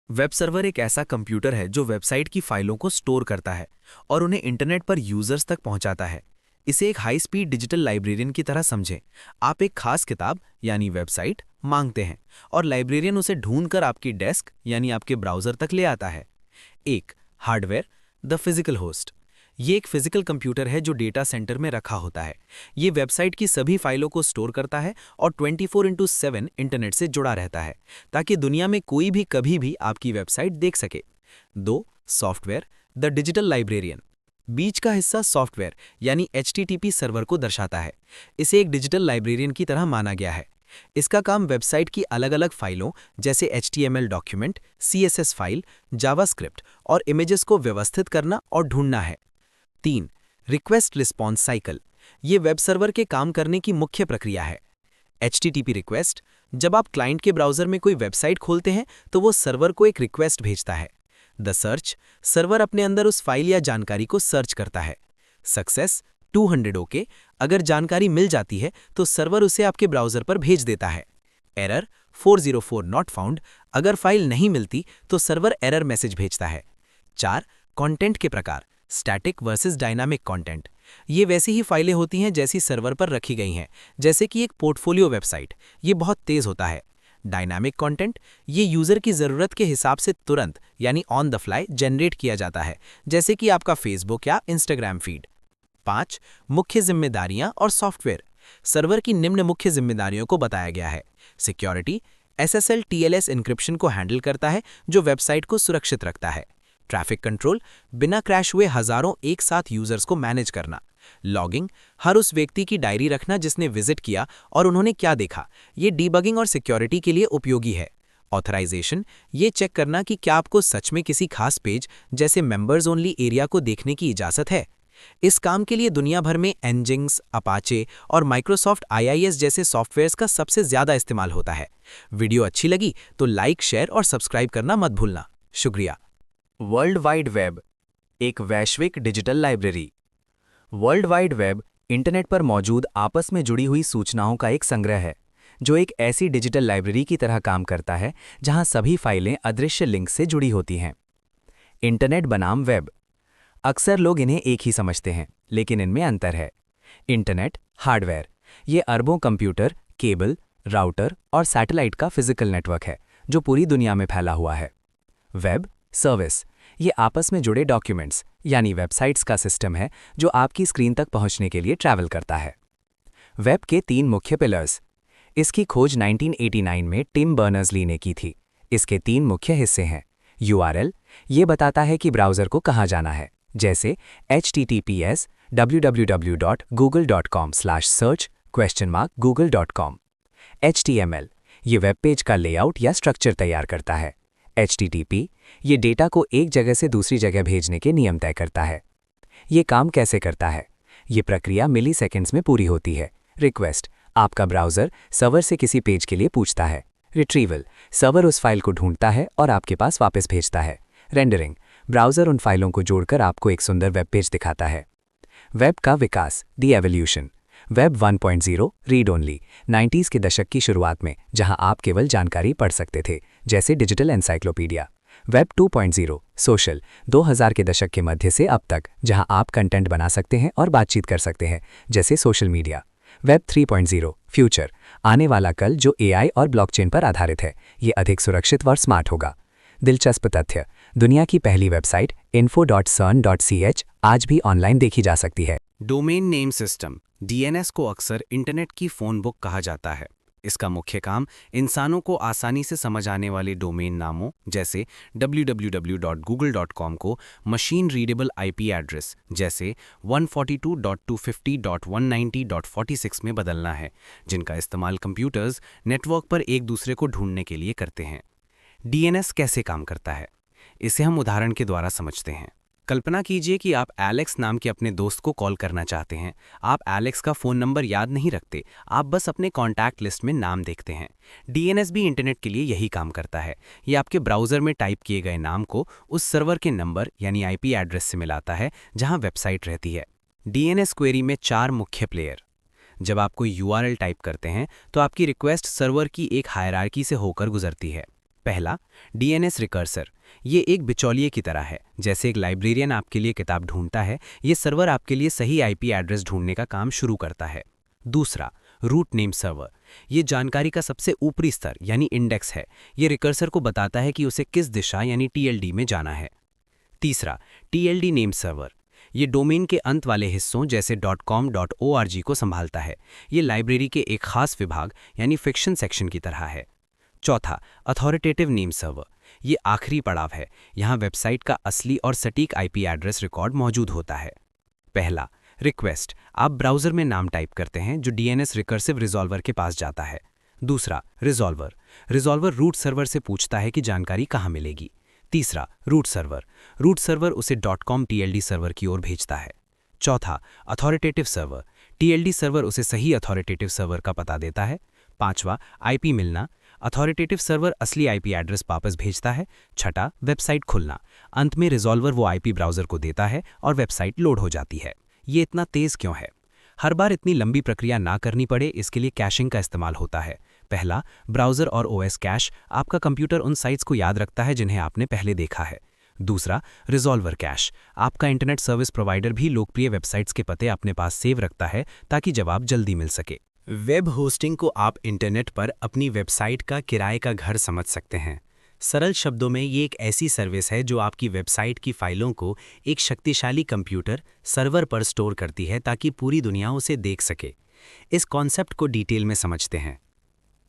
Web server एक ऐसा computer है जो वेबसाइट की फाइलों को स्टोर करता है और उन्हें इंटरनेट पर यूजर्स तक पहुंचाता है। इसे एक हाई स्पीड डिजिटल लाइब्रेरियन की तरह समझें। आप एक खास किताब यानी वेबसाइट मांगते हैं और लाइब्रेरियन उसे ढूंढकर आपकी डेस्क यानी आपके ब्राउजर तक ले आता है। एक हार्डवेयर, द फिजिकल होस्ट। ये एक फिजिकल कंप्यूटर है जो डेटा सेंटर में रखा होता है। ये वेबसाइट की सभी फाइलों को स्टोर करता है और 24x7 इंटरनेट से जुड़ा रहता है ताकि दुनिया में कोई भी कभी भी आपकी वेबसाइट देख सके। दो सॉफ्टवेयर, द डिजिटल लाइब्रेरियन। बीच का हिस्सा सॉफ्टवेयर यानी HTTP सर्वर को दर्शाता है। इसे एक डिजिटल लाइब्रेरियन की तरह माना गया है। इसका काम वेबसाइट की अलग अलग फाइलों जैसे HTML document, CSS file, JavaScript और इमेजेस को व्यवस्थित करना और ढूंढना है। 3. Request response cycle. ये वेब सर्वर के काम करने की मुख्य प्रक्रिया है। HTTP request. जब आप क्लाइंट के ब्राउजर में कोई वेबसाइट खोलते हैं तो वो सर्वर को एक रिक्वेस्ट भेजता है। The search. सर्वर अपने अंदर उस फाइल या जानकारी को सर्च करता है। Success 200 okay. अगर जानकारी मिल जाती है तो सर्वर उसे आपके ब्राउजर पर भेज देता है। Error 404 not found. अगर फाइल नहीं मिलती तो सर्वर एरर मैसेज भेजता है। 4. कंटेंट के प्रकार, स्टैटिक वर्सेस डायनामिक कंटेंट। ये वैसी ही फाइलें होती हैं जैसी सर्वर पर रखी गई हैं, जैसे कि एक पोर्टफोलियो वेबसाइट। ये बहुत तेज होता है। डायनामिक कंटेंट, ये यूजर की ज़रूरत के हिसाब से तुरंत यानी ऑन द फ्लाई जनरेट किया जाता है, जैसे कि आपका फेसबुक या इंस्टाग्राम फीड। 5. मुख्य जिम्मेदारियां और सॉफ्टवेयर। सर्वर की निम्न मुख्य जिम्मेदारियों को बताया गया है। सिक्योरिटी, SSL TLS एन्क्रिप्शन को हैंडल करता है जो वेबसाइट को सुरक्षित रखता है। ट्रैफिक कंट्रोल, बिना क्रैश हुए हजारों एक साथ यूजर्स को मैनेज करना। लॉगिंग, हर उस व्यक्ति की डायरी रखना जिसने विजिट किया और उन्होंने क्या देखा। ये डीबगिंग और सिक्योरिटी के लिए उपयोगी है। ऑथराइजेशन, ये चेक करना कि क्या आपको सच में किसी खास पेज जैसे मेंबर्स ओनली एरिया को देखने की इजाज़त है। इस काम के लिए दुनिया भर में एनजिंग्स, अपाचे और माइक्रोसॉफ्ट IIS जैसे सॉफ्टवेयर्स का सबसे ज़्यादा इस्तेमाल होता है। वीडियो अच्छी लगी तो लाइक, शेयर और सब्सक्राइब करना मत भूलना। शुक्रिया। वर्ल्ड वाइड वेब, एक वैश्विक digital library. World wide web internet पर मौजूद आपस में जुड़ी हुई सूचनाओं का एक संग्रह है, जो एक ऐसी डिजिटल लाइब्रेरी की तरह काम करता है जहां सभी फाइलें अदृश्य लिंक से जुड़ी होती हैं। इंटरनेट बनाम वेब। अक्सर लोग इन्हें एक ही समझते हैं, लेकिन इनमें अंतर है। इंटरनेट हार्डवेयर, ये अरबों कंप्यूटर, केबल, राउटर और सैटेलाइट का फिजिकल नेटवर्क है जो पूरी दुनिया में फैला हुआ है। वेब सर्विस, ये आपस में जुड़े डॉक्यूमेंट्स यानी वेबसाइट्स का सिस्टम है जो आपकी स्क्रीन तक पहुंचने के लिए ट्रैवल करता है। वेब के 3 मुख्य पिलर्स। इसकी खोज 1989 में टिम बर्नर्स-ली ने की थी। इसके 3 मुख्य हिस्से हैं। URL, ये बताता है कि ब्राउज़र को कहाँ जाना है, जैसे https www.google.com/search?google.com। HTML, ये वेब पेज का लेआउट या स्ट्रक्चर तैयार करता है। HTTP, ये डेटा को एक जगह से दूसरी जगह भेजने के नियम तय करता है। ये काम कैसे करता है? ये प्रक्रिया मिली सेकेंड्स में पूरी होती है। रिक्वेस्ट, आपका ब्राउज़र सर्वर से किसी पेज के लिए पूछता है। रिट्रीवल, सर्वर उस फाइल को ढूंढता है और आपके पास वापस भेजता है। रेंडरिंग, ब्राउज़र उन फाइलों को जोड़कर आपको एक सुंदर वेब पेज दिखाता है। वेब का विकास, the evolution. Web 1.0 read only 90s के दशक की शुरुआत में, जहां आप केवल जानकारी पढ़ सकते थे, जैसे डिजिटल एनसाइक्लोपीडिया। वेब 2.0 सोशल 2000 के दशक के मध्य से अब तक, जहां आप कंटेंट बना सकते हैं और बातचीत कर सकते हैं, जैसे सोशल मीडिया। वेब 3.0 फ्यूचर, आने वाला कल जो AI और ब्लॉकचेन पर आधारित है। ये अधिक सुरक्षित और स्मार्ट होगा। दिलचस्प तथ्य, दुनिया की पहली वेबसाइट info.cern.ch आज भी ऑनलाइन देखी जा सकती है। डोमेन नेम सिस्टम DNS को अक्सर इंटरनेट की फ़ोन बुक कहा जाता है। इसका मुख्य काम इंसानों को आसानी से समझ आने वाले डोमेन नामों जैसे www.google.com को मशीन रीडेबल IP एड्रेस जैसे 142.250.190.46 में बदलना है, जिनका इस्तेमाल कंप्यूटर्स नेटवर्क पर एक दूसरे को ढूंढने के लिए करते हैं। DNS कैसे काम करता है, इसे हम उदाहरण के द्वारा समझते हैं। कल्पना कीजिए कि आप एलेक्स नाम के अपने दोस्त को कॉल करना चाहते हैं। आप एलेक्स का फ़ोन नंबर याद नहीं रखते, आप बस अपने कॉन्टैक्ट लिस्ट में नाम देखते हैं। DNS भी इंटरनेट के लिए यही काम करता है। ये आपके ब्राउज़र में टाइप किए गए नाम को उस सर्वर के नंबर यानी IP एड्रेस से मिलाता है जहां वेबसाइट रहती है। DNS क्वेरी में 4 मुख्य प्लेयर। जब आप कोई URL टाइप करते हैं तो आपकी रिक्वेस्ट सर्वर की एक हायरार्की से होकर गुजरती है। पहला, डीएनएस रिकर्सर। ये एक बिचौलिए की तरह है। जैसे एक लाइब्रेरियन आपके लिए किताब ढूंढता है, ये सर्वर आपके लिए सही आईपी एड्रेस ढूंढने का काम शुरू करता है। दूसरा, रूट नेम सर्वर। ये जानकारी का सबसे ऊपरी स्तर यानी इंडेक्स है। ये रिकर्सर को बताता है कि उसे किस दिशा यानी टीएलडी में जाना है। तीसरा, टीएलडी नेम सर्वर। ये डोमेन के अंत वाले हिस्सों जैसे .com, .org को संभालता है। ये लाइब्रेरी के एक खास विभाग यानी फिक्शन सेक्शन की तरह है। चौथा, अथॉरिटेटिव नेम सर्वर। ये आखिरी पड़ाव है। यहाँ वेबसाइट का असली और सटीक आईपी एड्रेस रिकॉर्ड मौजूद होता है। पहला, रिक्वेस्ट। आप ब्राउज़र में नाम टाइप करते हैं जो डीएनएस रिकर्सिव रिजॉल्वर के पास जाता है। दूसरा, रिजॉल्वर। रिजॉल्वर रूट सर्वर से पूछता है कि जानकारी कहाँ मिलेगी। तीसरा, रूट सर्वर। रूट सर्वर उसे .com टीएलडी सर्वर की ओर भेजता है। चौथा, अथॉरिटेटिव सर्वर। टीएलडी सर्वर उसे सही अथॉरिटेटिव सर्वर का पता देता है। पांचवा, आईपी मिलना। अथॉरिटेटिव सर्वर असली आईपी एड्रेस वापस भेजता है। छठा, वेबसाइट खुलना। अंत में रिजॉल्वर वो आईपी ब्राउज़र को देता है और वेबसाइट लोड हो जाती है। ये इतना तेज़ क्यों है? हर बार इतनी लंबी प्रक्रिया ना करनी पड़े, इसके लिए कैशिंग का इस्तेमाल होता है। पहला, ब्राउज़र और ओएस कैश। आपका कंप्यूटर उन साइट्स को याद रखता है जिन्हें आपने पहले देखा है। दूसरा, रिजॉल्वर कैश। आपका इंटरनेट सर्विस प्रोवाइडर भी लोकप्रिय वेबसाइट्स के पते अपने पास सेव रखता है ताकि जवाब जल्दी मिल सके। वेब होस्टिंग को आप इंटरनेट पर अपनी वेबसाइट का किराए का घर समझ सकते हैं। सरल शब्दों में ये एक ऐसी सर्विस है जो आपकी वेबसाइट की फाइलों को एक शक्तिशाली कंप्यूटर सर्वर पर स्टोर करती है ताकि पूरी दुनिया उसे देख सके। इस कॉन्सेप्ट को डिटेल में समझते हैं।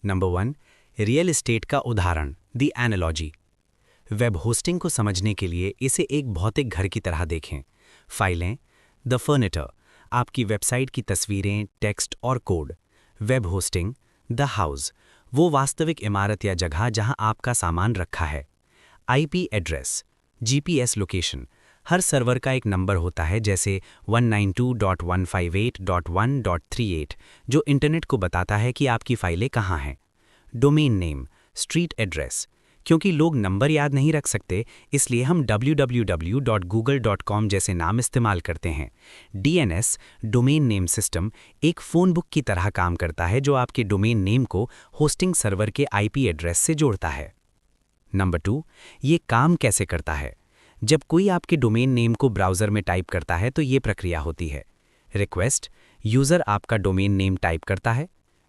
नंबर 1, रियल एस्टेट का उदाहरण, द एनालॉजी। वेब होस्टिंग को समझने के लिए इसे एक भौतिक घर की तरह देखें। फाइलें, द फर्नीचर, आपकी वेबसाइट की तस्वीरें, टेक्स्ट और code. Web hosting, the house, वो वास्तविक इमारत या जगह जहां आपका सामान रखा है। आईपी एड्रेस, जीपीएस लोकेशन, हर सर्वर का एक नंबर होता है जैसे 192.158.1.38 जो इंटरनेट को बताता है कि आपकी फाइलें कहाँ हैं। डोमेन नेम, स्ट्रीट एड्रेस, क्योंकि लोग नंबर याद नहीं रख सकते इसलिए हम www.google.com जैसे नाम इस्तेमाल करते हैं। डीएनएस, डोमेन नेम सिस्टम, एक फ़ोन बुक की तरह काम करता है जो आपके डोमेन नेम को होस्टिंग सर्वर के आईपी एड्रेस से जोड़ता है। नंबर 2, ये काम कैसे करता है? जब कोई आपके डोमेन नेम को ब्राउज़र में टाइप करता है तो ये प्रक्रिया होती है। रिक्वेस्ट, यूज़र आपका डोमेन नेम टाइप करता है।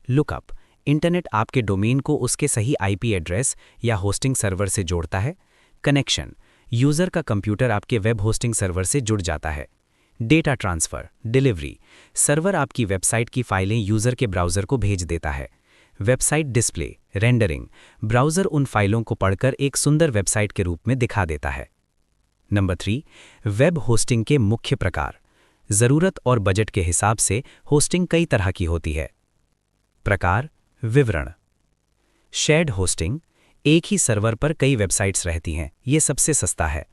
लुकअप, इंटरनेट आपके डोमेन को उसके सही आईपी एड्रेस या होस्टिंग सर्वर से जोड़ता है। कनेक्शन, यूज़र का कंप्यूटर आपके वेब होस्टिंग सर्वर से जुड़ जाता है। डेटा ट्रांसफ़र, डिलीवरी, सर्वर आपकी वेबसाइट की फाइलें यूज़र के ब्राउज़र को भेज देता है। वेबसाइट डिस्प्ले, रेंडरिंग, ब्राउज़र उन फाइलों को पढ़कर एक सुंदर वेबसाइट के रूप में दिखा देता है। नंबर 3, वेब होस्टिंग के मुख्य प्रकार। ज़रूरत और बजट के हिसाब से होस्टिंग कई तरह की होती है। प्रकार, विवरण। शेयर्ड होस्टिंग, एक ही सर्वर पर कई वेबसाइट्स रहती हैं, ये सबसे सस्ता है।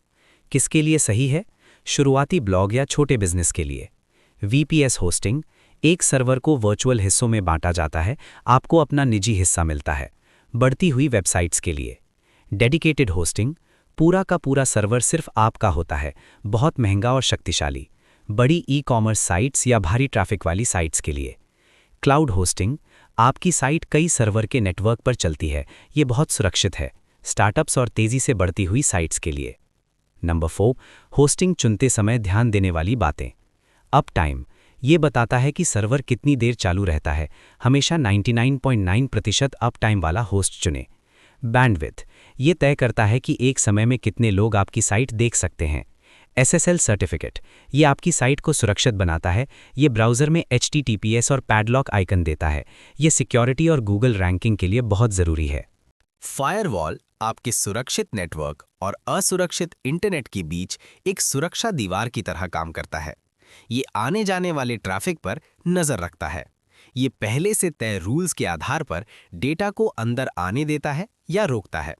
किसके लिए सही है? शुरुआती ब्लॉग या छोटे बिजनेस के लिए। वीपीएस होस्टिंग, एक सर्वर को वर्चुअल हिस्सों में बांटा जाता है, आपको अपना निजी हिस्सा मिलता है। बढ़ती हुई वेबसाइट्स के लिए। डेडिकेटेड होस्टिंग, पूरा का पूरा सर्वर सिर्फ आपका होता है, बहुत महंगा और शक्तिशाली। बड़ी ई-कॉमर्स साइट्स या भारी ट्रैफिक वाली साइट्स के लिए। क्लाउड होस्टिंग, आपकी साइट कई सर्वर के नेटवर्क पर चलती है, ये बहुत सुरक्षित है। स्टार्टअप्स और तेज़ी से बढ़ती हुई साइट्स के लिए। नंबर 4, होस्टिंग चुनते समय ध्यान देने वाली बातें। अप टाइम, ये बताता है कि सर्वर कितनी देर चालू रहता है, हमेशा 99.9% अप टाइम वाला होस्ट चुनें। बैंडविड्थ, ये तय करता है कि एक समय में कितने लोग आपकी साइट देख सकते हैं। SSL सर्टिफिकेट, ये आपकी साइट को सुरक्षित बनाता है, ये ब्राउज़र में HTTPS और पैडलॉक आइकन देता है, ये सिक्योरिटी और गूगल रैंकिंग के लिए बहुत ज़रूरी है। फायरवॉल आपके सुरक्षित नेटवर्क और असुरक्षित इंटरनेट के बीच एक सुरक्षा दीवार की तरह काम करता है। ये आने जाने वाले ट्रैफिक पर नज़र रखता है। ये पहले से तय रूल्स के आधार पर डेटा को अंदर आने देता है या रोकता है।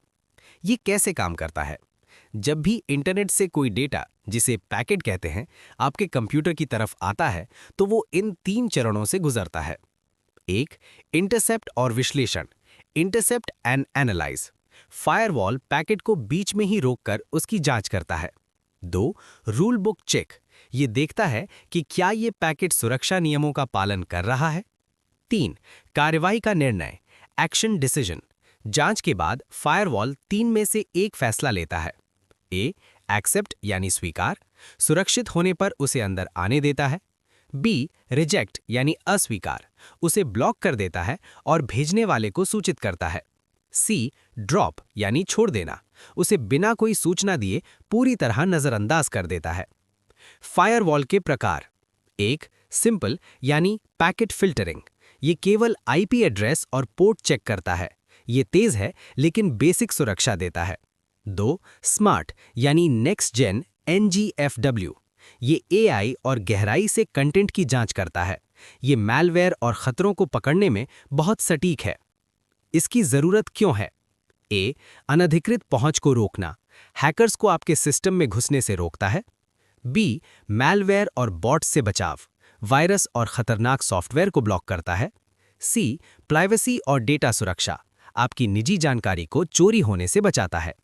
ये कैसे काम करता है? जब भी इंटरनेट से कोई डेटा, जिसे पैकेट कहते हैं, आपके कंप्यूटर की तरफ आता है तो वो इन 3 चरणों से गुजरता है। 1, इंटरसेप्ट और विश्लेषण, intercept and analyse, firewall packet को बीच में ही रोककर उसकी जांच करता है। 2, रूल बुक चेक, ये देखता है कि क्या ये पैकेट सुरक्षा नियमों का पालन कर रहा है। 3, कार्रवाई का निर्णय, एक्शन डिसीजन, जांच के बाद फायरवॉल 3 में से एक फैसला लेता है। ए, एक्सेप्ट यानी स्वीकार, सुरक्षित होने पर उसे अंदर आने देता है। बी, रिजेक्ट यानी अस्वीकार, उसे ब्लॉक कर देता है और भेजने वाले को सूचित करता है। सी, ड्रॉप यानी छोड़ देना, उसे बिना कोई सूचना दिए पूरी तरह नजरअंदाज कर देता है। फायरवॉल के प्रकार: एक, सिंपल यानी पैकेट फिल्टरिंग, ये केवल आईपी एड्रेस और पोर्ट चेक करता है। ये तेज है लेकिन बेसिक सुरक्षा देता है। दो, स्मार्ट यानी नेक्स्ट जेन NGFW, ये AI और गहराई से कंटेंट की जांच करता है। ये मैलवेयर और खतरों को पकड़ने में बहुत सटीक है। इसकी जरूरत क्यों है? ए, अनधिकृत पहुंच को रोकना, हैकर्स को आपके सिस्टम में घुसने से रोकता है। बी, मैलवेयर और बॉट्स से बचाव, वायरस और खतरनाक सॉफ्टवेयर को ब्लॉक करता है। सी, प्राइवेसी और डेटा सुरक्षा, आपकी निजी जानकारी को चोरी होने से बचाता है।